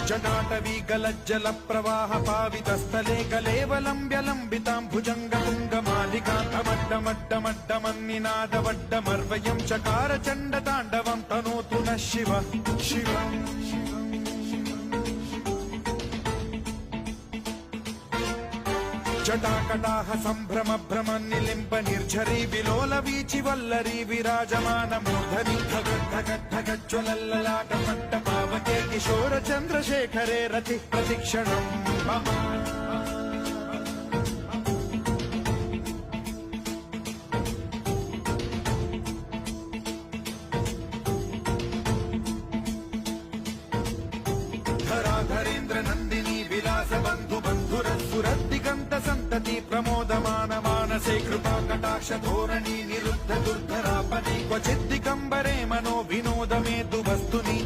जटाटवी गलज्जल प्रवाह पावितस्थले कलेवलम्ब्य लम्बिताम्भुजङ्गपुङ्गमालिकान्तमड्डमड्डमड्डमन्निनादवड्डमर्वयं चकार चण्डताण्डवं तनोतु नः शिव शिव जटाकटाह सम्भ्रम भ्रम निलिम्ब निर्झरी विलोल वीचि वल्लरी विराजमान मूर्धनि धगद्धगद्धगज्ज्वलल्ललाट पट्ट पावके किशोर चन्द्रशेखरे रति प्रतिक्षणम् धराधरेन्द्र नन्दिनी विलास बन्धु बन्धुरस्फुरद्दिगन्त सन्तति प्रमोदमान मानसे कृपा कटाक्ष धोरणी निरुद्ध दुर्धरापनि क्वचिद्दिगम्बरे मनो विनोद मेतु वस्तुनि